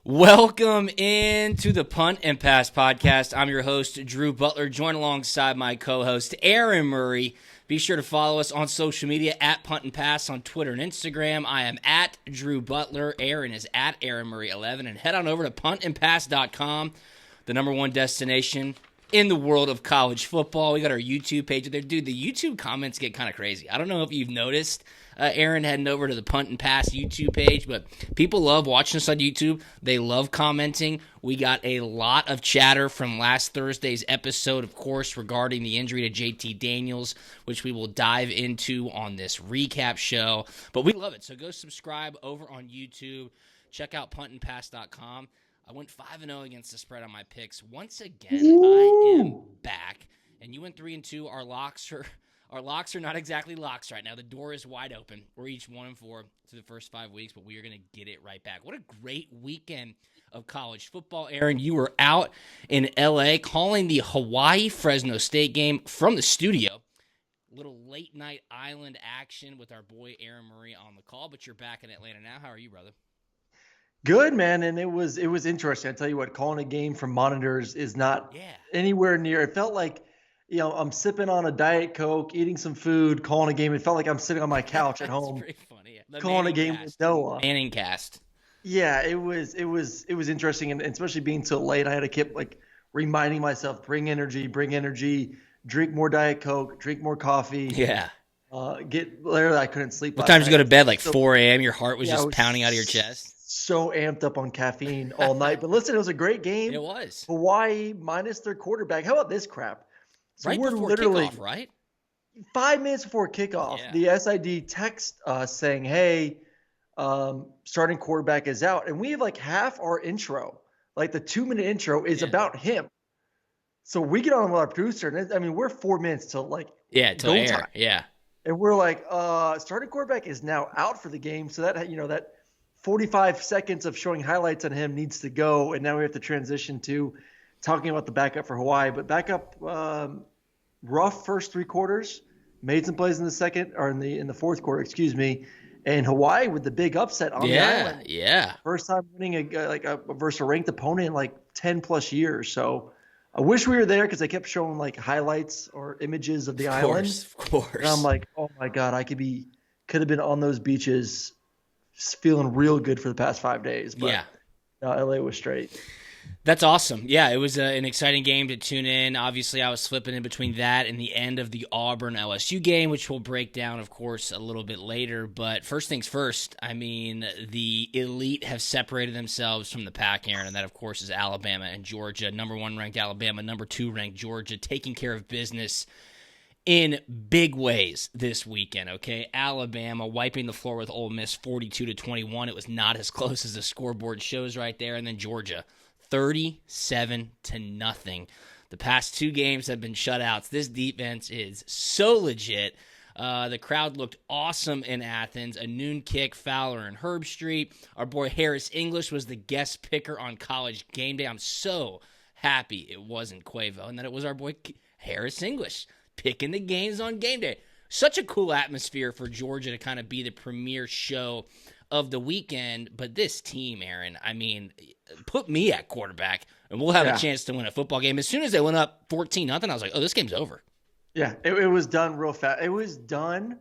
Welcome into the Punt and Pass podcast. I'm your host, Drew Butler, joined alongside my co-host, Aaron Murray. Be sure to follow us on social media at Punt and Pass on Twitter and Instagram. I am at Drew Butler. Aaron is at Aaron Murray 11. And head on over to puntandpass.com, the number one destination in the world of college football. We got our YouTube page there. Dude, the YouTube comments get kind of crazy. I don't know if you've noticed, Aaron, heading over to the Punt and Pass YouTube page, but people love watching us on YouTube. They love commenting. We got a lot of chatter from last Thursday's episode, of course, regarding the injury to JT Daniels, which we will dive into on this recap show. But we love it. So go subscribe over on YouTube. Check out puntandpass.com. I went 5-0 against the spread on my picks. Once again, I am back. And you went 3-2. Our locks are not exactly locks right now. The door is wide open. We're each 1-4 through the first 5 weeks, but we are going to get it right back. What a great weekend of college football, Aaron. You were out in L.A. calling the Hawaii-Fresno State game from the studio. Little late-night island action with our boy Aaron Murray on the call, but you're back in Atlanta now. How are you, brother? Good, man, and it was interesting. I tell you what, calling a game from monitors is not anywhere near. It felt like, I'm sipping on a Diet Coke, eating some food, calling a game. It felt like I'm sitting on my couch at home, pretty funny. Yeah. Calling a game with Noah. Manning cast. Yeah, it was interesting, and especially being so late, I had to keep reminding myself, bring energy, drink more Diet Coke, drink more coffee. Yeah. Literally, I couldn't sleep. What time did you go to bed? Like 4 a.m. Your heart was just pounding out of your chest. So amped up on caffeine all night. But listen, it was a great game. It was. Hawaii minus their quarterback. How about this crap? So right before kickoff, right? 5 minutes before kickoff, the SID text us saying, hey, starting quarterback is out. And we have half our intro, the 2-minute intro is about him. So we get on with our producer, and we're 4 minutes till till air. Time. Yeah. And we're starting quarterback is now out for the game. So that, that 45 seconds of showing highlights on him needs to go, and now we have to transition to talking about the backup for Hawaii. But backup, rough first 3 quarters, made some plays in the second or in the fourth quarter, excuse me. And Hawaii with the big upset on the island. Yeah. First time winning versus a ranked opponent in 10 plus years. So I wish we were there because they kept showing highlights or images of the island. Of course. And I'm like, oh my God, I could have been on those beaches feeling real good for the past 5 days. But LA was straight. That's awesome. Yeah, it was an exciting game to tune in. Obviously, I was flipping in between that and the end of the Auburn LSU game, which we'll break down, of course, a little bit later. But first things first, the elite have separated themselves from the pack, Aaron, and that, of course, is Alabama and Georgia. Number 1 ranked Alabama, number 2 ranked Georgia, taking care of business in big ways this weekend, okay? Alabama wiping the floor with Ole Miss 42-21. It was not as close as the scoreboard shows right there. And then Georgia, 37-0. The past 2 games have been shutouts. This defense is so legit. The crowd looked awesome in Athens. A noon kick, Fowler and Herb Street. Our boy Harris English was the guest picker on College Game Day. I'm so happy it wasn't Quavo and that it was our boy Harris English picking the games on game day. Such a cool atmosphere for Georgia to kind of be the premier show of the weekend. But this team, Aaron, put me at quarterback, and we'll have a chance to win a football game. As soon as they went up 14-0, I was like, oh, this game's over. Yeah, it was done real fast. It was done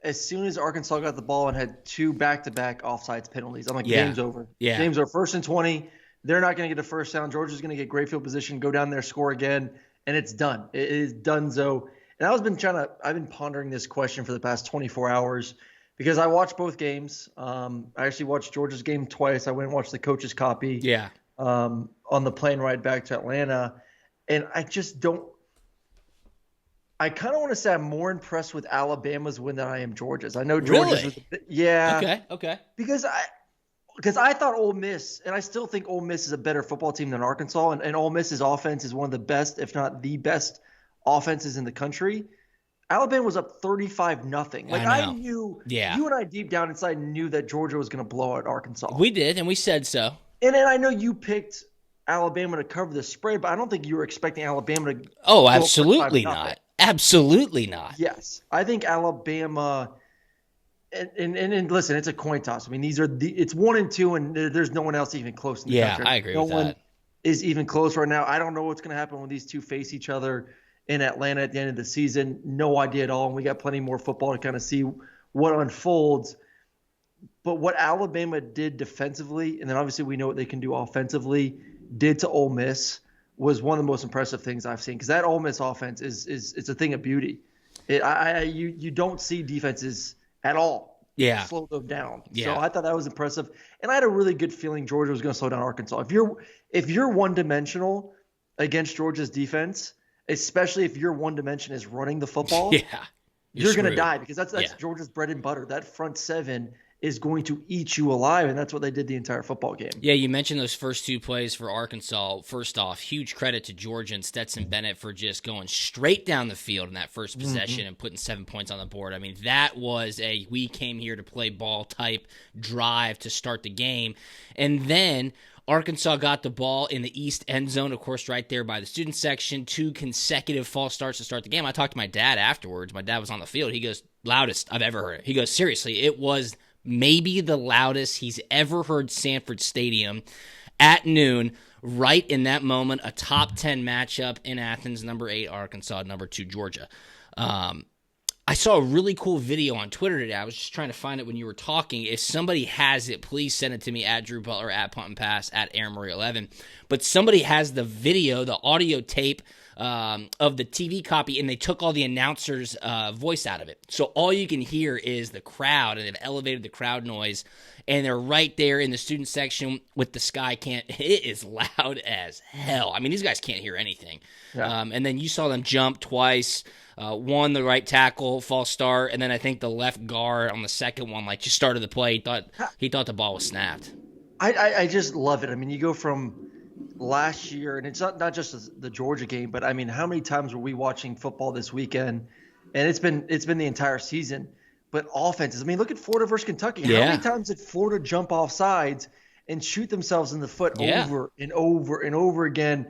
as soon as Arkansas got the ball and had 2 back-to-back offsides penalties. I'm like, game's over. Yeah. Game's over. 1st and 20. They're not going to get a first down. Georgia's going to get great field position, go down there, score again, and it's done. It is donezo. And I've been pondering this question for the past 24 hours because I watched both games. I actually watched Georgia's game twice. I went and watched the coach's copy on the plane ride back to Atlanta. And I kind of want to say I'm more impressed with Alabama's win than I am Georgia's. I know Georgia's. Really? Okay. Because I thought Ole Miss, and I still think Ole Miss is a better football team than Arkansas, and Ole Miss's offense is one of the best, if not the best, offenses in the country. Alabama was up 35-0. I knew, you and I deep down inside knew that Georgia was going to blow out Arkansas. We did, and we said so. And then I know you picked Alabama to cover the spread, but I don't think you were expecting Alabama to. Oh, absolutely not. Absolutely not. Yes, I think Alabama. And listen, it's a coin toss. I mean, it's 1 and 2, and there's no one else even close in the country. I agree with that. No one is even close right now. I don't know what's going to happen when these two face each other in Atlanta at the end of the season. No idea at all. And we got plenty more football to kind of see what unfolds. But what Alabama did defensively, and then obviously we know what they can do offensively, did to Ole Miss was one of the most impressive things I've seen. Because that Ole Miss offense is a thing of beauty. You don't see defenses at all slow them down. So I thought that was impressive. And I had a really good feeling Georgia was going to slow down Arkansas. If you're one-dimensional against Georgia's defense, especially if your one dimension is running the football, you're going to die, because that's Georgia's bread and butter. That front seven is going to eat you alive, and that's what they did the entire football game. Yeah, you mentioned those first 2 plays for Arkansas. First off, huge credit to Georgia and Stetson Bennett for just going straight down the field in that first possession and putting 7 points on the board. I mean, that was a we came here to play ball type drive to start the game. And then Arkansas got the ball in the east end zone, of course, right there by the student section. 2 consecutive false starts to start the game. I talked to my dad afterwards. My dad was on the field. He goes, loudest I've ever heard it. He goes, seriously, it was maybe the loudest he's ever heard Sanford Stadium at noon, right in that moment, a top 10 matchup in Athens, number 8 Arkansas, number 2 Georgia. I saw a really cool video on Twitter today. I was just trying to find it when you were talking. If somebody has it, please send it to me at Drew Butler, at Punt and Pass, at Aaron Murray 11. But somebody has the video, the audio tape of the TV copy, and they took all the announcers' voice out of it. So all you can hear is the crowd, and they've elevated the crowd noise, and they're right there in the student section with the sky can't. It is loud as hell. I mean, these guys can't hear anything. Yeah. And then you saw them jump twice. One, the right tackle, false start, and then I think the left guard on the second one, just started the play. He thought the ball was snapped. I just love it. I mean, you go from last year, and it's not just the Georgia game, but I mean, how many times were we watching football this weekend? And it's been the entire season. But offenses, I mean, look at Florida versus Kentucky. Yeah. How many times did Florida jump off sides and shoot themselves in the foot over and over and over again?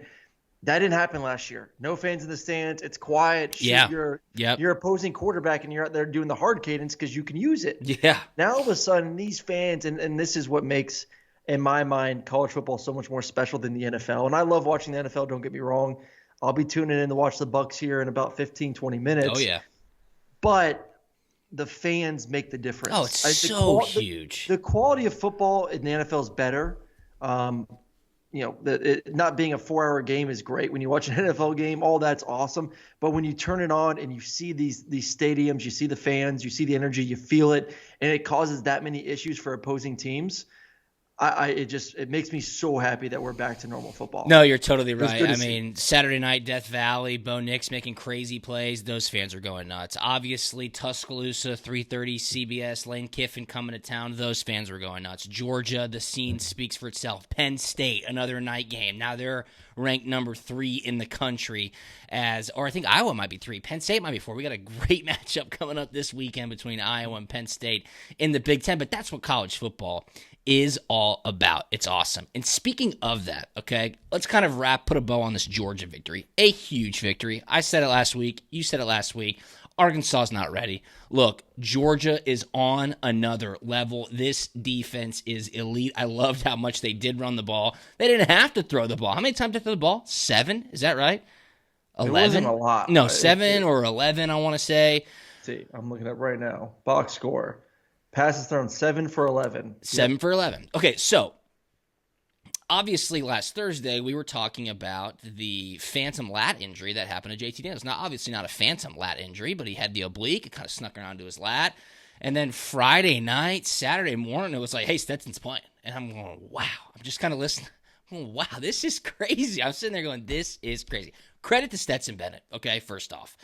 That didn't happen last year. No fans in the stands. It's quiet. Shoot your opposing quarterback, and you're out there doing the hard cadence because you can use it. Yeah. Now all of a sudden, these fans, and this is what makes, in my mind, college football so much more special than the NFL. And I love watching the NFL, don't get me wrong. I'll be tuning in to watch the Bucs here in about 15, 20 minutes. Oh, yeah. But the fans make the difference. Oh, it's so huge. The quality of football in the NFL is better. Not being a 4-hour game is great. When you watch an NFL game, all that's awesome. But when you turn it on and you see these stadiums, you see the fans, you see the energy, you feel it, and it causes that many issues for opposing teams, it makes me so happy that we're back to normal football. No, you're totally right. I mean, Saturday night, Death Valley, Bo Nix making crazy plays. Those fans are going nuts. Obviously, Tuscaloosa, 3:30 CBS, Lane Kiffin coming to town. Those fans were going nuts. Georgia, the scene speaks for itself. Penn State, another night game. Now they're ranked number 3 in the country, or I think Iowa might be 3. Penn State might be 4. We got a great matchup coming up this weekend between Iowa and Penn State in the Big Ten. But that's what college football is all about. It's awesome. And speaking of that, okay, let's kind of put a bow on this Georgia victory. A huge victory. I said it last week. You said it last week. Arkansas is not ready. Look, Georgia is on another level. This defense is elite. I loved how much they did run the ball. They didn't have to throw the ball. How many times did they throw the ball? 7? Is that right? 11? It wasn't a lot. No, 7 or 11, I want to say. See, I'm looking at right now. Box score. Passes thrown 7 for 11. 7 for 11. Okay, so obviously last Thursday we were talking about the phantom lat injury that happened to JT Daniels. Now, obviously not a phantom lat injury, but he had the oblique. It kind of snuck around to his lat. And then Friday night, Saturday morning, it was like, hey, Stetson's playing. And I'm going, wow. I'm just kind of listening. I'm going, wow, this is crazy. I'm sitting there going, this is crazy. Credit to Stetson Bennett, okay, first off.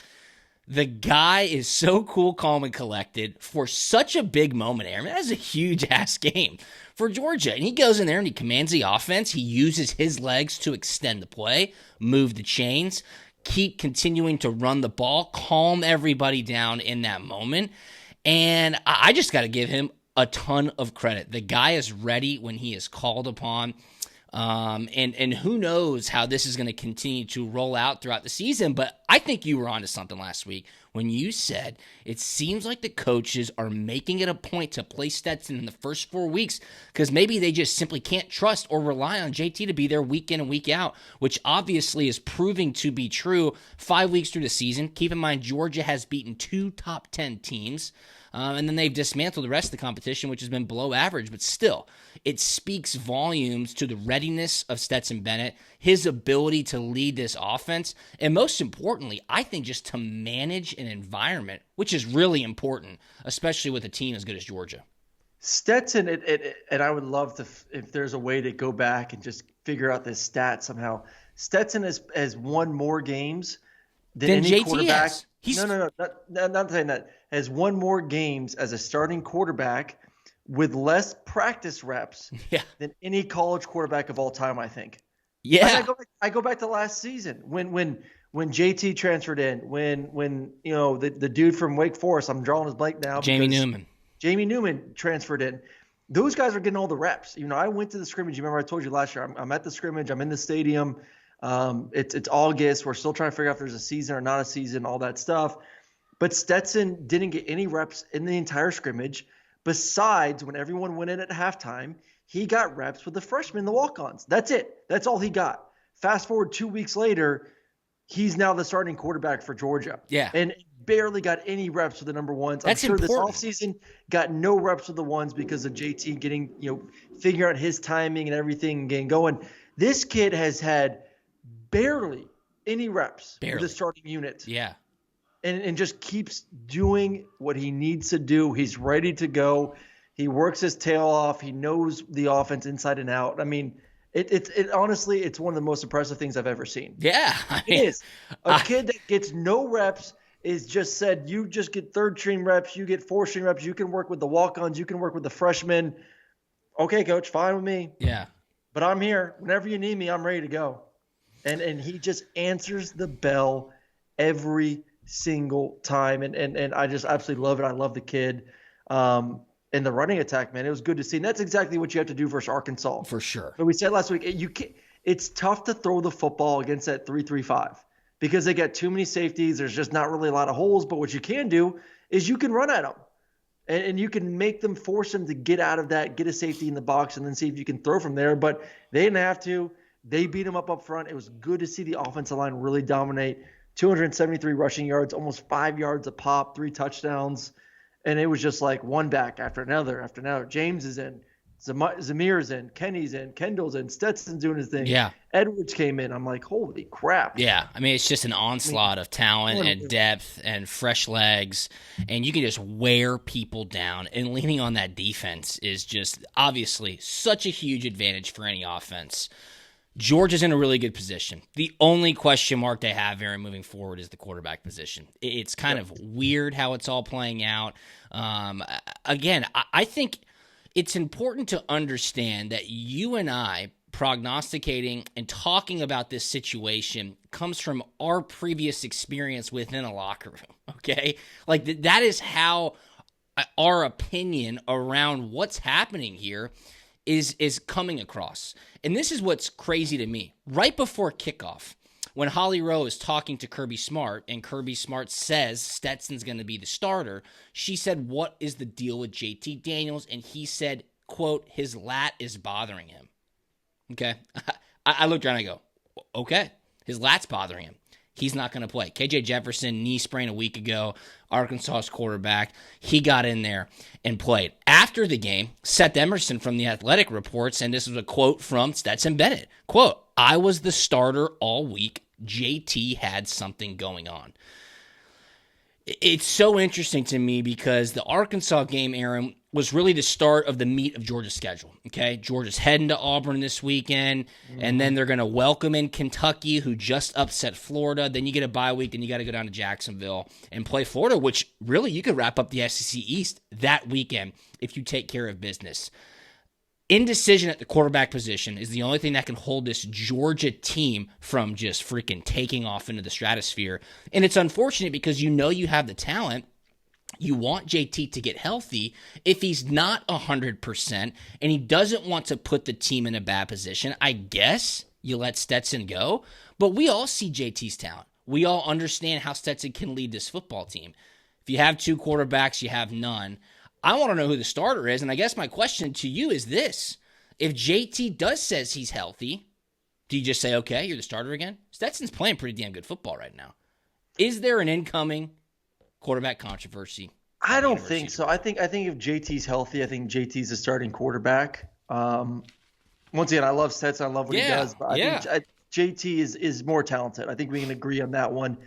The guy is so cool, calm, and collected for such a big moment, Aaron. That is a huge-ass game for Georgia. And he goes in there and he commands the offense. He uses his legs to extend the play, move the chains, keep continuing to run the ball, calm everybody down in that moment. And I just got to give him a ton of credit. The guy is ready when he is called upon. And who knows how this is going to continue to roll out throughout the season, but I think you were onto something last week when you said it seems like the coaches are making it a point to play Stetson in the first 4 weeks because maybe they just simply can't trust or rely on JT to be there week in and week out, which obviously is proving to be true 5 weeks through the season. Keep in mind, Georgia has beaten 2 top 10 teams. And then they've dismantled the rest of the competition, which has been below average. But still, it speaks volumes to the readiness of Stetson Bennett, his ability to lead this offense, and most importantly, I think just to manage an environment, which is really important, especially with a team as good as Georgia. Stetson, and I would love to, if there's a way to go back and just figure out this stat somehow. Stetson has won more games than any JT quarterback. Has. Not saying that. Has won more games as a starting quarterback with less practice reps than any college quarterback of all time, I think. Yeah. I go back to last season when JT transferred in, when the dude from Wake Forest, I'm drawing his blank now. Jamie Newman transferred in. Those guys are getting all the reps. I went to the scrimmage. You remember I told you last year, I'm at the scrimmage. I'm in the stadium. It's August. We're still trying to figure out if there's a season or not a season, all that stuff. But Stetson didn't get any reps in the entire scrimmage. Besides, when everyone went in at halftime, he got reps with the freshmen, the walk-ons. That's it. That's all he got. Fast forward 2 weeks later, he's now the starting quarterback for Georgia. Yeah. And barely got any reps with the number ones. That's I'm sure important. This offseason got no reps with the ones because of JT getting, figuring out his timing and everything and getting going. This kid has had barely any reps with the starting unit. Yeah. And just keeps doing what he needs to do. He's ready to go. He works his tail off. He knows the offense inside and out. I mean, it honestly, it's one of the most impressive things I've ever seen. Yeah. It is. A kid that gets no reps is just said, you just get third-string reps. You get fourth-string reps. You can work with the walk-ons. You can work with the freshmen. Okay, coach, fine with me. Yeah. But I'm here. Whenever you need me, I'm ready to go. And he just answers the bell every single time, and I just absolutely love it. I love the kid. And the running attack, man, it was good to see. And that's exactly what you have to do versus Arkansas. For sure. But we said last week, it's tough to throw the football against that 3-3-5 because they got too many safeties. There's just not really a lot of holes. But what you can do is you can run at them. And you can make them, force them to get out of that, get a safety in the box, and then see if you can throw from there. But they didn't have to. They beat them up front. It was good to see the offensive line really dominate. 273 rushing yards, almost 5 yards a pop, 3 touchdowns. And it was just like one back after another after another. James is in. Zamir's in. Kenny's in. Kendall's in. Stetson's doing his thing. Yeah. Edwards came in. I'm like, holy crap. Yeah. I mean, it's just an onslaught of talent and depth and fresh legs. And you can just wear people down. And leaning on that defense is just obviously such a huge advantage for any offense. Georgia's in a really good position. The only question mark they have, Aaron, moving forward is the quarterback position. It's kind of weird how it's all playing out. Again, I think it's important to understand that you and I prognosticating and talking about this situation comes from our previous experience within a locker room, okay? Like that is how our opinion around what's happening here is coming across. And this is what's crazy to me. Right before kickoff, when Holly Rowe is talking to Kirby Smart, and Kirby Smart says Stetson's going to be the starter, she said, what is the deal with JT Daniels? And he said, quote, his lat is bothering him. Okay? I looked around and I go, okay, his lat's bothering him. He's not going to play. KJ Jefferson, knee sprain a week ago, Arkansas's quarterback. He got in there and played. After the game, Seth Emerson from The Athletic reports, and this was a quote from Stetson Bennett, quote, I was the starter all week. JT had something going on. It's so interesting to me because the Arkansas game, Aaron, was really the start of the meat of Georgia's schedule. Okay, Georgia's heading to Auburn this weekend, and then they're going to welcome in Kentucky, who just upset Florida. Then you get a bye week, and you got to go down to Jacksonville and play Florida, which really you could wrap up the SEC East that weekend if you take care of business. Indecision at the quarterback position is the only thing that can hold this Georgia team from just freaking taking off into the stratosphere. And it's unfortunate because you know you have the talent. You want JT to get healthy. If he's not 100% and he doesn't want to put the team in a bad position, I guess you let Stetson go. But we all see JT's talent. We all understand how Stetson can lead this football team. If you have 2 quarterbacks, you have none. I want to know who the starter is, and I guess my question to you is this. If JT does says he's healthy, do you just say, okay, you're the starter again? Stetson's playing pretty damn good football right now. Is there an incoming quarterback controversy? I don't think so. I think if JT's healthy, I think JT's the starting quarterback. Once again, I love Stetson. I love what he does. But I think JT is more talented. I think we can agree on that one.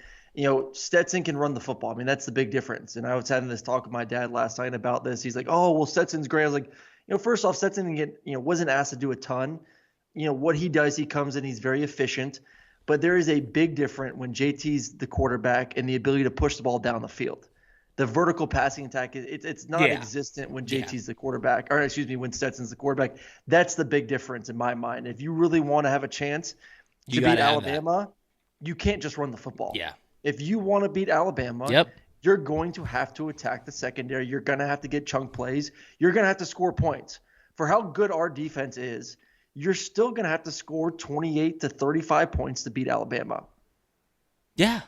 Stetson can run the football. I mean, that's the big difference. And I was having this talk with my dad last night about this. He's like, oh, well, Stetson's great. I was like, first off, Stetson wasn't asked to do a ton. What he does, he comes in, he's very efficient. But there is a big difference when JT's the quarterback and the ability to push the ball down the field. The vertical passing attack, it's not existent when JT's the quarterback, or excuse me, when Stetson's the quarterback. That's the big difference in my mind. If you really want to have a chance to beat Alabama, you can't just run the football. Yeah. If you want to beat Alabama, you're going to have to attack the secondary. You're going to have to get chunk plays. You're going to have to score points. For how good our defense is, you're still going to have to score 28 to 35 points to beat Alabama. Yeah.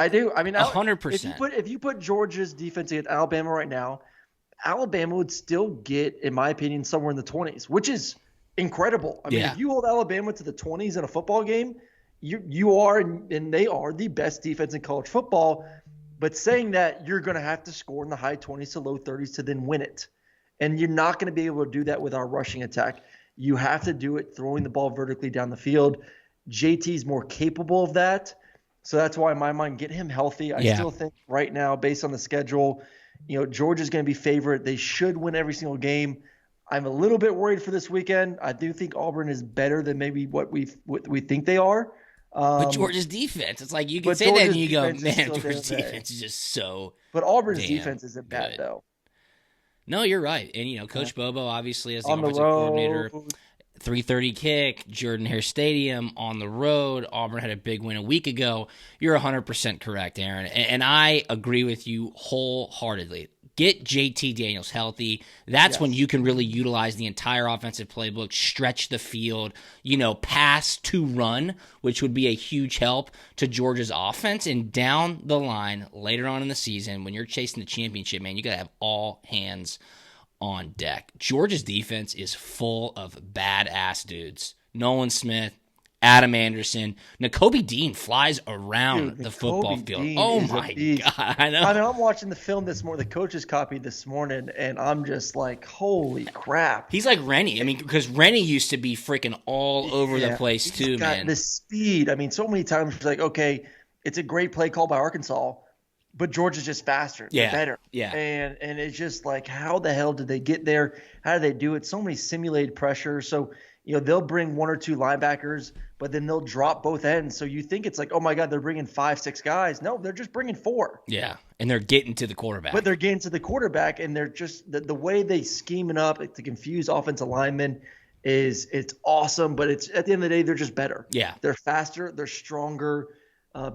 I do. I mean, 100%. If you put Georgia's defense against Alabama right now, Alabama would still get, in my opinion, somewhere in the 20s, which is incredible. I mean, if you hold Alabama to the 20s in a football game, you are and they are the best defense in college football. But saying that, you're going to have to score in the high 20s to low 30s to then win it. And you're not going to be able to do that with our rushing attack. You have to do it throwing the ball vertically down the field. JT's more capable of that. So that's why in my mind, get him healthy. I still think right now, based on the schedule, Georgia's going to be favorite. They should win every single game. I'm a little bit worried for this weekend. I do think Auburn is better than maybe what we think they are. But Georgia's defense, it's like you can say Georgia's that and you go, man, Georgia's defense is just so But Auburn's defense isn't bad, though. No, you're right. And, Coach Bobo obviously as the offensive coordinator. 3:30 kick, Jordan-Hare Stadium, on the road. Auburn had a big win a week ago. You're 100% correct, Aaron. And I agree with you wholeheartedly. Get JT Daniels healthy. That's when you can really utilize the entire offensive playbook, stretch the field, pass to run, which would be a huge help to Georgia's offense. And down the line, later on in the season, when you're chasing the championship, man, you got to have all hands on deck. Georgia's defense is full of badass dudes. Nolan Smith, Adam Anderson, Nakobe Dean flies around the football field. Oh my God. I know. I mean, I'm watching the film this morning, the coach's copy this morning, and I'm just like, holy crap. He's like Rennie. I mean, because Rennie used to be freaking all over the place too, man. The speed. I mean, so many times it's like, okay, it's a great play call by Arkansas, but Georgia's just faster. They're better. Yeah. And it's just like, how the hell did they get there? How do they do it? So many simulated pressure. So, they'll bring 1 or 2 linebackers, but then they'll drop both ends. So you think it's like, oh my God, they're bringing 5, 6 guys. No, they're just bringing 4. Yeah. And they're getting to the quarterback. But they're getting to the quarterback, and they're just the way they scheme it up to confuse offensive linemen it's awesome. But it's at the end of the day, they're just better. Yeah. They're faster, they're stronger,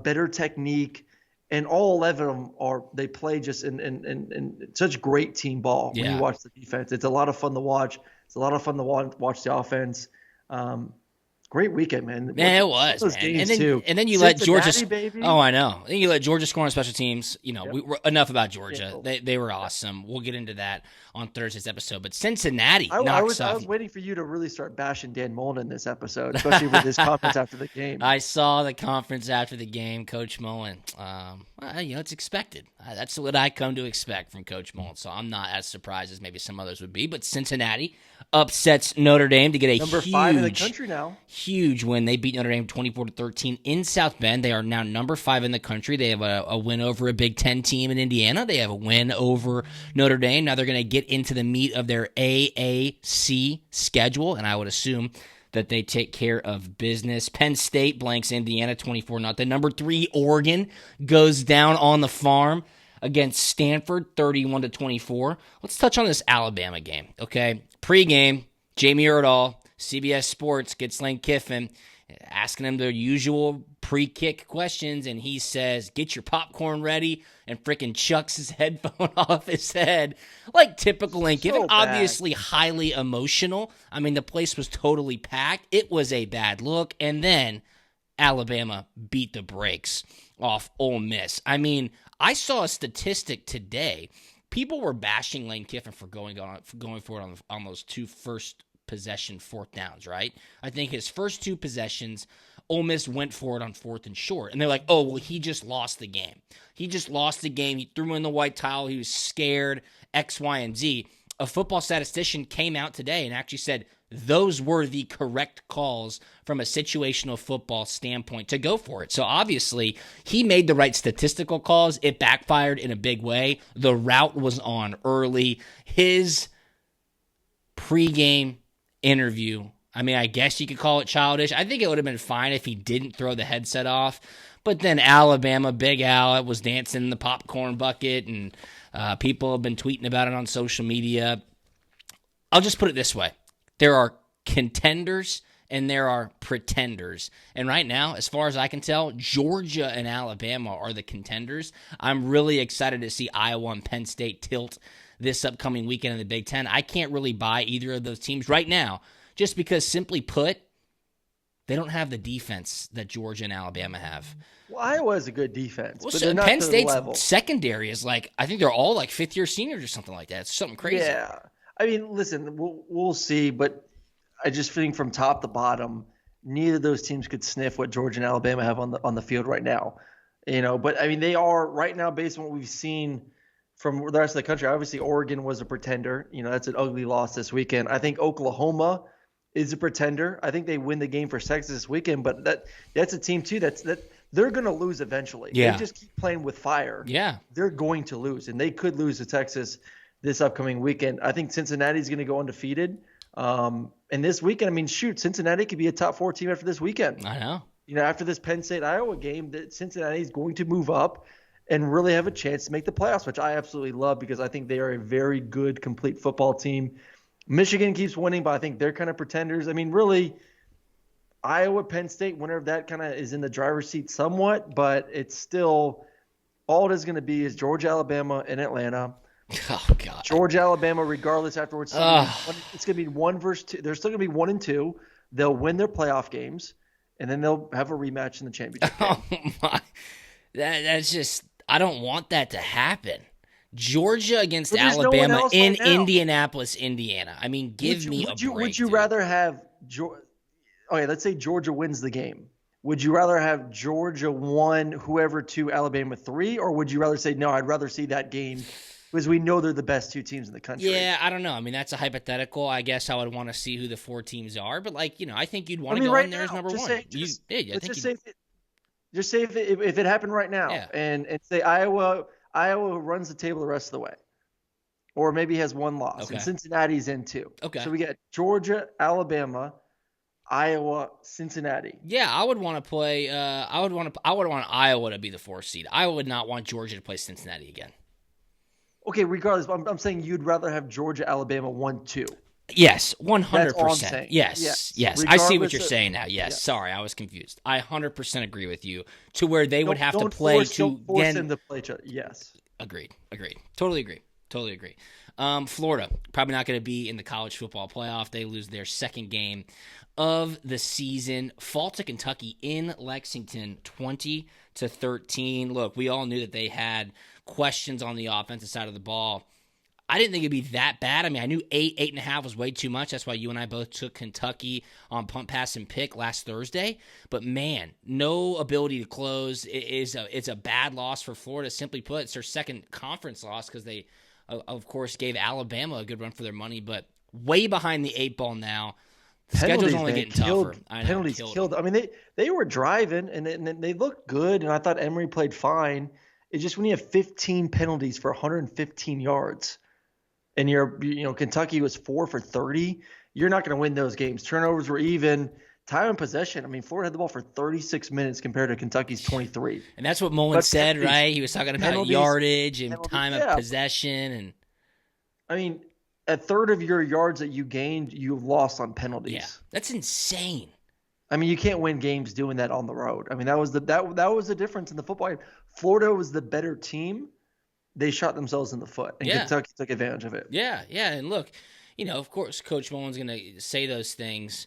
better technique. And all 11 of them they play just in such great team ball when you watch the defense. It's a lot of fun to watch. It's a lot of fun to watch the offense. Great weekend, man. Man, it was, man. And then you let Georgia. Baby. Oh, I know. Then you let Georgia score on special teams. Enough about Georgia. They were awesome. We'll get into that on Thursday's episode. But Cincinnati knocks off. I was waiting for you to really start bashing Dan Mullen in this episode, especially with his conference after the game. I saw the conference after the game, Coach Mullen. It's expected. That's what I come to expect from Coach Mullen. So I'm not as surprised as maybe some others would be. But Cincinnati upsets Notre Dame to get a number 5 in the country now. Huge win. They beat Notre Dame 24-13 in South Bend. They are now number 5 in the country. They have a win over a Big Ten team in Indiana. They have a win over Notre Dame. Now they're going to get into the meat of their AAC schedule, and I would assume that they take care of business. Penn State blanks Indiana 24-0. Number 3 Oregon goes down on the farm against Stanford 31-24. Let's touch on this Alabama game, okay? Pre-game, Jamie Erdahl, CBS Sports, gets Lane Kiffin asking him the usual pre-kick questions, and he says, get your popcorn ready, and freaking chucks his headphone off his head. Like typical Lane Kiffin, obviously highly emotional. I mean, the place was totally packed. It was a bad look, and then Alabama beat the brakes off Ole Miss. I mean, I saw a statistic today. People were bashing Lane Kiffin for going for it on those two first possession fourth downs, right? I think his first two possessions, Ole Miss went for it on fourth and short. And they're like, oh, well, he just lost the game. He just lost the game. He threw in the white towel. He was scared, X, Y, and Z. A football statistician came out today and actually said those were the correct calls from a situational football standpoint to go for it. So obviously, he made the right statistical calls. It backfired in a big way. The route was on early. His pregame interview, I mean, I guess you could call it childish. I think it would have been fine if he didn't throw the headset off. But then Alabama, Big Al, was dancing in the popcorn bucket, and people have been tweeting about it on social media. I'll just put it this way. There are contenders and there are pretenders. And right now, as far as I can tell, Georgia and Alabama are the contenders. I'm really excited to see Iowa and Penn State tilt this upcoming weekend in the Big Ten. I can't really buy either of those teams right now just because, simply put, they don't have the defense that Georgia and Alabama have. Well, Iowa has a good defense, well, but they're not Penn to the State's level. secondary is like, I think they're all like fifth-year seniors or something like that. It's something crazy. Yeah. I mean, listen, we'll see, but I just think from top to bottom, neither of those teams could sniff what Georgia and Alabama have on the field right now. But I mean, they are right now, based on what we've seen from the rest of the country. Obviously, Oregon was a pretender. That's an ugly loss this weekend. I think Oklahoma is a pretender. I think they win the game for Texas this weekend, but that's a team too that they're going to lose eventually. Yeah. They just keep playing with fire. Yeah. They're going to lose, and they could lose to Texas this upcoming weekend. I think Cincinnati's going to go undefeated. And this weekend, I mean, shoot, Cincinnati could be a top 4 team after this weekend. I know. After this Penn State-Iowa game, that Cincinnati is going to move up and really have a chance to make the playoffs, which I absolutely love because I think they are a very good, complete football team. Michigan keeps winning, but I think they're kind of pretenders. I mean, really, Iowa, Penn State, winner of that kind of is in the driver's seat somewhat, but it's still all it is going to be is Georgia, Alabama, and Atlanta. Oh, God. Georgia, Alabama, regardless afterwards. It's going to be 1 versus 2. They're still going to be 1 and 2. They'll win their playoff games, and then they'll have a rematch in the championship game. Oh, my. That's just – I don't want that to happen. Georgia against Alabama in Indianapolis, Indiana. I mean, give me a break. Would you rather have – okay, let's say Georgia wins the game. Would you rather have Georgia 1, whoever 2, Alabama 3, or would you rather say, no, I'd rather see that game – because we know they're the best 2 teams in the country. Yeah, I don't know. I mean, that's a hypothetical. I guess I would want to see who the 4 teams are. But, I think you'd want to go in there as number 1. Just say if it happened right now, yeah. and say Iowa runs the table the rest of the way. Or maybe has 1 loss. Okay. And Cincinnati's in 2. Okay. So we got Georgia, Alabama, Iowa, Cincinnati. Yeah, I would want to play I would want Iowa to be the 4th seed. I would not want Georgia to play Cincinnati again. Okay, regardless, I'm saying you'd rather have Georgia, Alabama 1-2. Yes, 100%. That's all I'm saying. Yes. I see what you're saying now. Yes, sorry, I was confused. I 100% agree with you to where they would have to play don't force them to play each other. Yes. Agreed. Totally agree. Florida, probably not going to be in the college football playoff. They lose their 2nd game of the season. Fall to Kentucky in Lexington, 20-13. Look, we all knew that they had questions on the offensive side of the ball. I didn't think it'd be that bad. I mean, I knew 8.5 was way too much. That's why you and I both took Kentucky on punt, pass, and pick last Thursday. But man, no ability to close. It's a bad loss for Florida. Simply put, it's their 2nd conference loss because they, of course, gave Alabama a good run for their money. But way behind the 8 ball now. The schedule's only getting tougher. Penalties killed. I mean, they were driving and they looked good, and I thought Emory played fine. It's just when you have 15 penalties for 115 yards, and Kentucky was 4 for 30, you're not going to win those games. Turnovers were even. Time and possession. I mean, Florida had the ball for 36 minutes compared to Kentucky's 23. And that's what Mullen said, right? He was talking about yardage and time of possession. And I mean, a third of your yards that you gained, you've lost on penalties. Yeah, that's insane. I mean, you can't win games doing that on the road. I mean, that was the difference in the football game. Florida was the better team. They shot themselves in the foot, and Kentucky took advantage of it. Yeah. And look, of course, Coach Mullen's going to say those things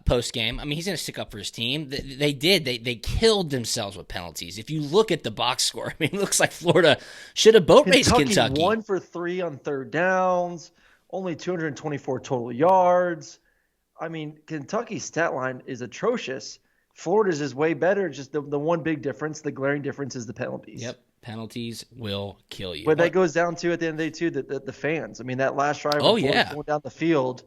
post game. I mean, he's going to stick up for his team. They did. They killed themselves with penalties. If you look at the box score, I mean, it looks like Florida should have boat raced Kentucky. 1 for 3 on third downs, only 224 total yards. I mean, Kentucky's stat line is atrocious. Florida's is way better. Just the one big difference, the glaring difference, is the penalties. Yep. Penalties will kill you. But that goes down to, at the end of the day, too, the fans. I mean, that last drive, going down the field,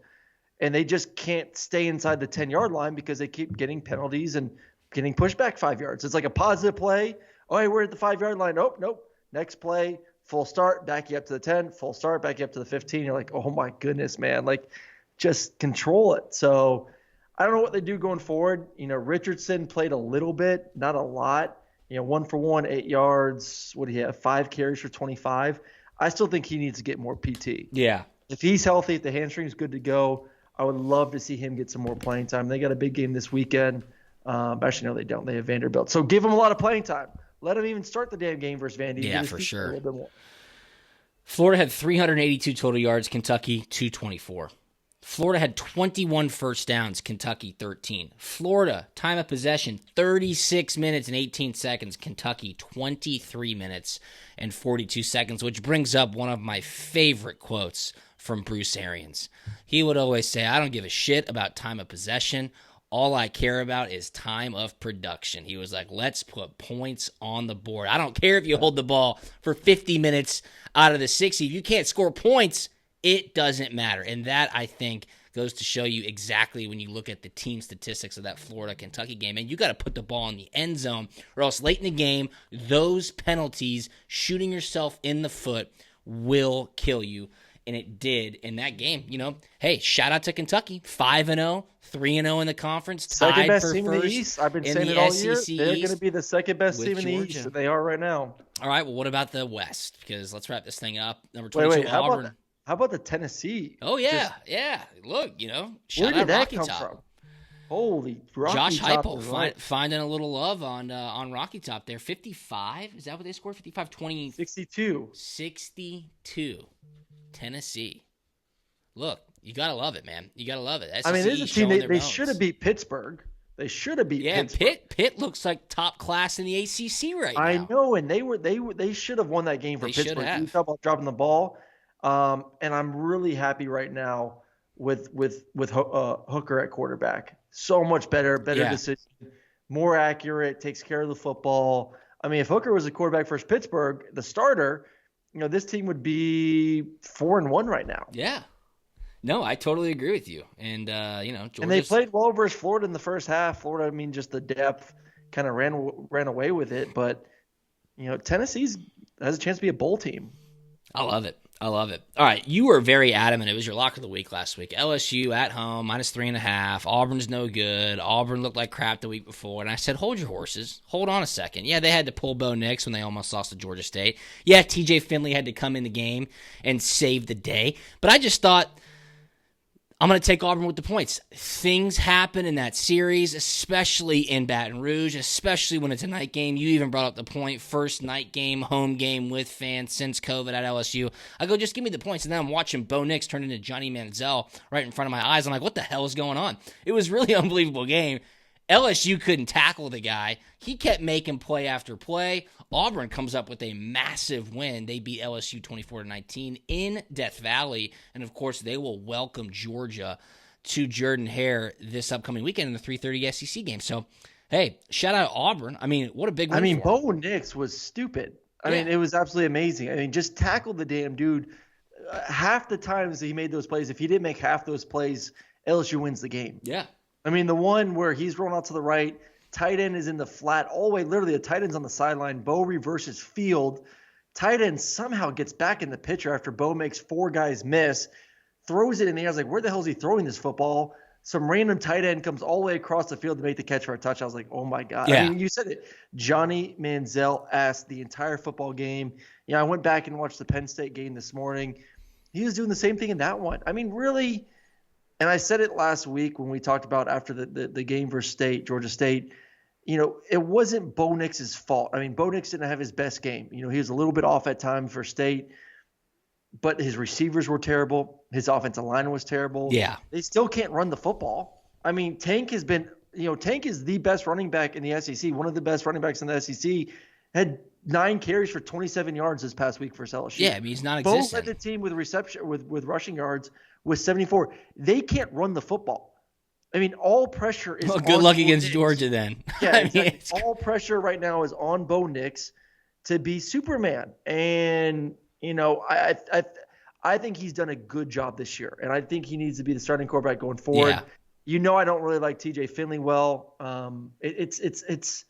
and they just can't stay inside the 10-yard line because they keep getting penalties and getting pushed back 5 yards. It's like a positive play. Oh, hey, we're at the 5-yard line. Nope. Next play, full start, back you up to the 10, full start, back you up to the 15. You're like, oh, my goodness, man. Like, just control it. So I don't know what they do going forward. Richardson played a little bit, not a lot. 1 for 1, 8 yards. What do you have? 5 carries for 25. I still think he needs to get more PT. Yeah. If he's healthy, if the hamstring's good to go, I would love to see him get some more playing time. They got a big game this weekend. Actually, no, they don't. They have Vanderbilt. So give him a lot of playing time. Let him even start the damn game versus Vandy. Yeah, for sure. Florida had 382 total yards. Kentucky, 224. Florida had 21 first downs, Kentucky 13. Florida, time of possession, 36 minutes and 18 seconds. Kentucky, 23 minutes and 42 seconds, which brings up one of my favorite quotes from Bruce Arians. He would always say, I don't give a shit about time of possession. All I care about is time of production. He was like, let's put points on the board. I don't care if you hold the ball for 50 minutes out of the 60. If you can't score points, it doesn't matter. And that, I think, goes to show you exactly when you look at the team statistics of that Florida-Kentucky game. And you got to put the ball in the end zone, or else late in the game, those penalties, shooting yourself in the foot, will kill you. And it did in that game. Hey, shout out to Kentucky. 5-0, 3-0 in the conference. Second best for team in the East. I've been saying it all year. They're going to be the second best team in the East. They are right now. All right, well, what about the West? Because let's wrap this thing up. Number 22, Auburn. How about the Tennessee? Oh, yeah, yeah. Look, shout where did out that Rocky come Top. From? Holy Rocky Josh Top. Heupel finding a little love on Rocky Top there. 55. Is that what they scored? 55, 20. 62. 62. Tennessee. Look, you got to love it, man. You got to love it. SEC, I mean, there's a team they should have beat Pittsburgh. They should have beat Pittsburgh. Yeah, Pitt looks like top class in the ACC right now. I know, and they should have won that game for Pittsburgh. You talk about dropping the ball. And I'm really happy right now with Hooker at quarterback. So much better decision, more accurate, takes care of the football. I mean, if Hooker was a quarterback for Pittsburgh, the starter, this team would be 4-1 right now. Yeah. No, I totally agree with you. And Georgia's... and they played well versus Florida in the first half. Florida, I mean, just the depth kind of ran away with it. But Tennessee has a chance to be a bowl team. I love it. All right, you were very adamant. It was your lock of the week last week. LSU at home, -3.5. Auburn's no good. Auburn looked like crap the week before. And I said, hold your horses. Hold on a second. Yeah, they had to pull Bo Nix when they almost lost to Georgia State. Yeah, TJ Finley had to come in the game and save the day. But I just thought, I'm going to take Auburn with the points. Things happen in that series, especially in Baton Rouge, especially when it's a night game. You even brought up the point, first night game, home game with fans since COVID at LSU. I go, just give me the points. And then I'm watching Bo Nix turn into Johnny Manziel right in front of my eyes. I'm like, what the hell is going on? It was really an unbelievable game. LSU couldn't tackle the guy. He kept making play after play. Auburn comes up with a massive win. They beat LSU 24-19 in Death Valley. And, of course, they will welcome Georgia to Jordan-Hare this upcoming weekend in the 3:30 SEC game. So, hey, shout out Auburn. I mean, what a big win. I mean, Bo Nix was stupid. I mean, it was absolutely amazing. I mean, just tackle the damn dude. Half the times that he made those plays, if he didn't make half those plays, LSU wins the game. Yeah. I mean, the one where he's rolling out to the right, tight end is in the flat, all the way, literally the tight end's on the sideline. Bo reverses field. Tight end somehow gets back in the picture after Bo makes 4 guys miss, throws it in the air. I was like, where the hell is he throwing this football? Some random tight end comes all the way across the field to make the catch for a touch. I was like, oh, my God. Yeah. I mean, you said it. Johnny Manziel-esque the entire football game. I went back and watched the Penn State game this morning. He was doing the same thing in that one. I mean, really – and I said it last week when we talked about after the game versus Georgia State, it wasn't Bo Nix's fault. I mean, Bo Nix didn't have his best game. He was a little bit off at times for State, but his receivers were terrible. His offensive line was terrible. Yeah. They still can't run the football. I mean, Tank has been, Tank is the best running back in the SEC, one of the best running backs in the SEC. Had 9 carries for 27 yards this past week for LSU. Yeah, I mean, he's non-existent. Both led the team with reception with rushing yards with 74. They can't run the football. I mean, all pressure is on good luck against Nix. Georgia then. Yeah, exactly. All pressure right now is on Bo Nix to be Superman. And, I think he's done a good job this year. And I think he needs to be the starting quarterback going forward. Yeah. I don't really like TJ Finley well. It's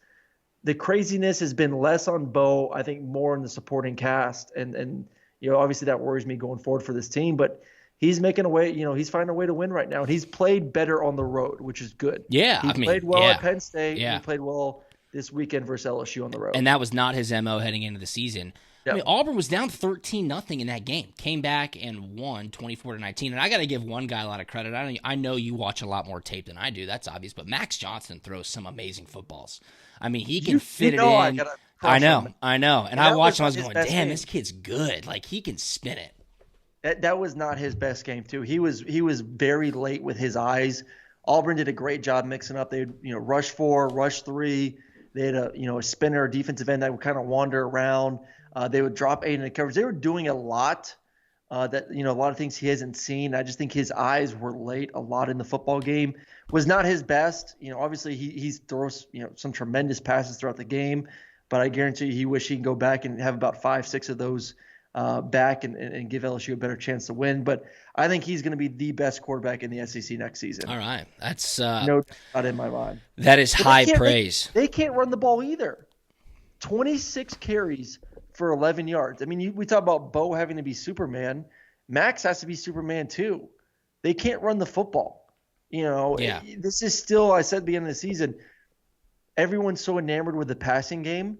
the craziness has been less on Bo, I think more in the supporting cast. And obviously that worries me going forward for this team. But he's making a way, he's finding a way to win right now. And he's played better on the road, which is good. Yeah. He played well at Penn State. Yeah. He played well this weekend versus LSU on the road. And that was not his MO heading into the season. Yep. I mean, Auburn was down 13-0 in that game. Came back and won 24-19. And I got to give one guy a lot of credit. I know you watch a lot more tape than I do. That's obvious. But Max Johnson throws some amazing footballs. I mean, he can fit it in. I know. And I watched him. I was going, damn, this kid's good. Like, he can spin it. That was not his best game, too. He was very late with his eyes. Auburn did a great job mixing up. They rush 4, rush 3. They had a spinner, a defensive end that would kind of wander around. They would drop 8 in the coverage. They were doing a lot a lot of things he hasn't seen. I just think his eyes were late a lot in the football game. Was not his best. Obviously he throws some tremendous passes throughout the game, but I guarantee you he wish he can go back and have about 5-6 of those back and give LSU a better chance to win. But I think he's going to be the best quarterback in the SEC next season. All right, that's no doubt in my mind. That is high praise. They can't run the ball either. 26 carries for 11 yards. I mean, we talk about Bo having to be Superman. Max has to be Superman too. They can't run the football. This is still, I said at the beginning of the season, everyone's so enamored with the passing game.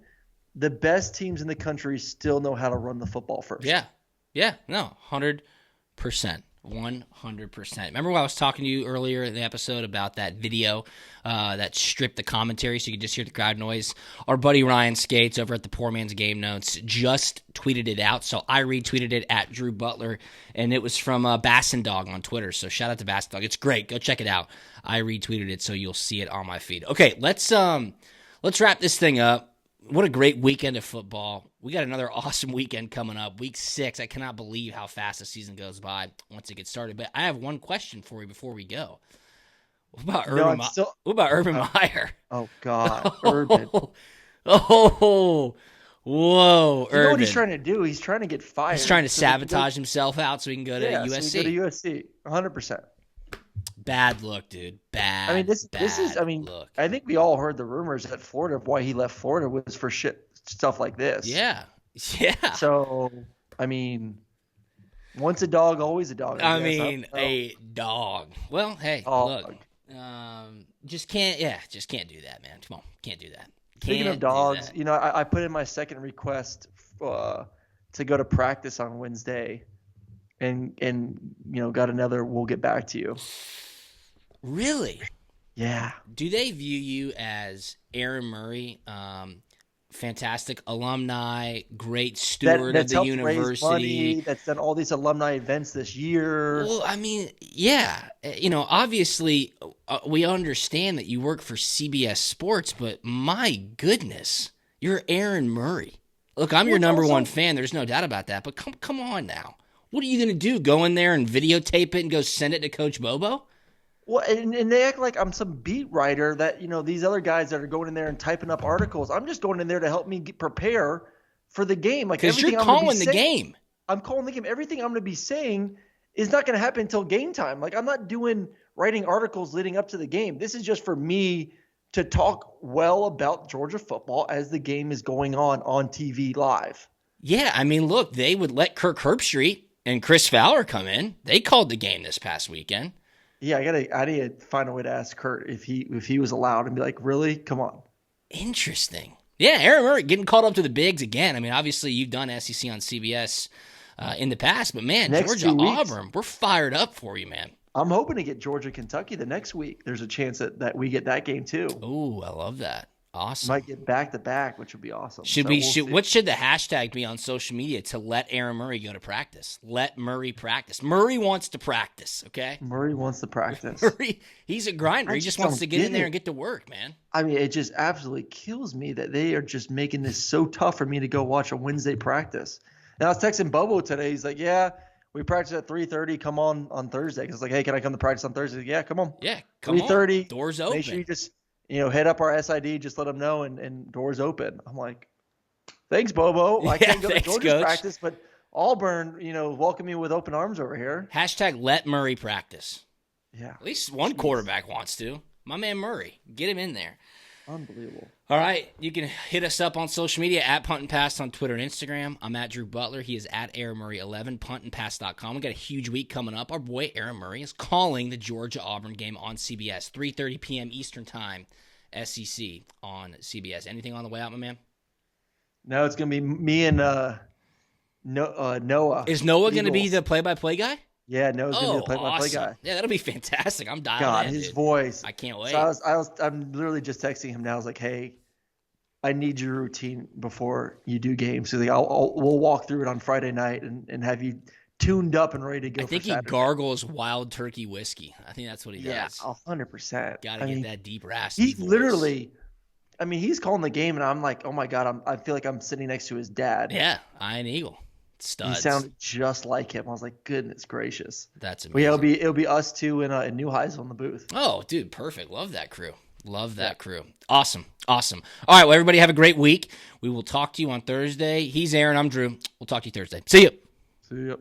The best teams in the country still know how to run the football first. Yeah, no, 100%. 100%. Remember when I was talking to you earlier in the episode about that video that stripped the commentary so you could just hear the crowd noise? Our buddy Ryan Skates over at the Poor Man's Game Notes just tweeted it out, so I retweeted it at Drew Butler, and it was from Bassin Dog on Twitter, so shout out to Bassin Dog. It's great. Go check it out. I retweeted it so you'll see it on my feed. Okay, let's wrap this thing up. What a great weekend of football. We got another awesome weekend coming up. Week 6. I cannot believe how fast the season goes by once it gets started. But I have one question for you before we go. What about Urban Meyer? Oh, God. Urban. Whoa, Urban. You know what he's trying to do? He's trying to get fired. He's trying to sabotage himself out so he can go to USC. So he can go to USC. 100%. Bad look, dude. Bad. I mean, this is. I mean, look. I think we all heard the rumors at Florida of why he left Florida was for stuff like this. Yeah. So, I mean, once a dog, always a dog. A dog. Well, hey, look, just can't do that, man. Come on, can't do that. Speaking of dogs, I put in my second request to go to practice on Wednesday, and got another. We'll get back to you. Really? Yeah. Do they view you as Aaron Murray, fantastic alumni, great steward of the university? Raise money, that's done all these alumni events this year. Well, I mean, yeah. Obviously, we understand that you work for CBS Sports, but my goodness, you're Aaron Murray. Look, I'm your number one fan. There's no doubt about that. But come on now. What are you going to do? Go in there and videotape it and go send it to Coach Bobo? Well, and they act like I'm some beat writer that, these other guys that are going in there and typing up articles. I'm just going in there to help me prepare for the game. Because you're calling the game. I'm calling the game. Everything I'm going to be saying is not going to happen until game time. Like, I'm not writing articles leading up to the game. This is just for me to talk well about Georgia football as the game is going on TV live. Yeah, I mean, look, they would let Kirk Herbstreit and Chris Fowler come in. They called the game this past weekend. Yeah, I gotta find a way to ask Kurt if he was allowed and be like, really? Come on. Interesting. Yeah, Aaron Murray getting called up to the bigs again. I mean, obviously you've done SEC on CBS in the past, but man, Georgia Auburn, we're fired up for you, man. I'm hoping to get Georgia Kentucky the next week. There's a chance that we get that game too. Ooh, I love that. Awesome. Might get back-to-back, which would be awesome. What should the hashtag be on social media to let Aaron Murray go to practice? Let Murray practice. Murray wants to practice, okay? Murray wants to practice. Murray, he's a grinder. He just wants to get in there and get to work, man. I mean, it just absolutely kills me that they are just making this so tough for me to go watch a Wednesday practice. And I was texting Bobo today. He's like, yeah, we practice at 3:30. Come on Thursday. Because I was like, hey, can I come to practice on Thursday? Yeah, come on. Yeah, come 3:30. On. Doors open. Make sure you just hit up our SID, just let them know, and doors open. I'm like, thanks, Bobo. I can't go to Georgia's practice, but Auburn, welcome me with open arms over here. Hashtag let Murray practice. Yeah. At least one quarterback wants to. My man Murray. Get him in there. Unbelievable. All right. You can hit us up on social media at Punt and Pass on Twitter and Instagram. I'm at Drew Butler. He is at Aaron Murray 11, puntandpass.com. We got a huge week coming up. Our boy Aaron Murray is calling the Georgia-Auburn game on CBS, 3:30 p.m. Eastern Time, SEC on CBS. Anything on the way out, my man? No, it's going to be me and Noah. Is Noah going to be the play-by-play guy? Yeah, Noah's going to be the play-by-play awesome. guy. Yeah, that'll be fantastic. I'm dialed in. His voice. I can't wait. So I'm literally just texting him now. I was like, hey, I need your routine before you do games. So we'll walk through it on Friday night and have you tuned up and ready to go. I think he gargles wild turkey whiskey. I think that's what he does. 100%. Got to get that deep raspy He's voice. Literally, he's calling the game, and I'm like, oh my God, I feel like I'm sitting next to his dad. Yeah, Iron Eagle. Studs. He sounded just like him. I was like, goodness gracious. That's amazing. Well, it'll be us two and New Highs on the booth. Oh, dude, perfect. Love that crew. Love that crew. Awesome. All right, well, everybody have a great week. We will talk to you on Thursday. He's Aaron. I'm Drew. We'll talk to you Thursday. See you. See you.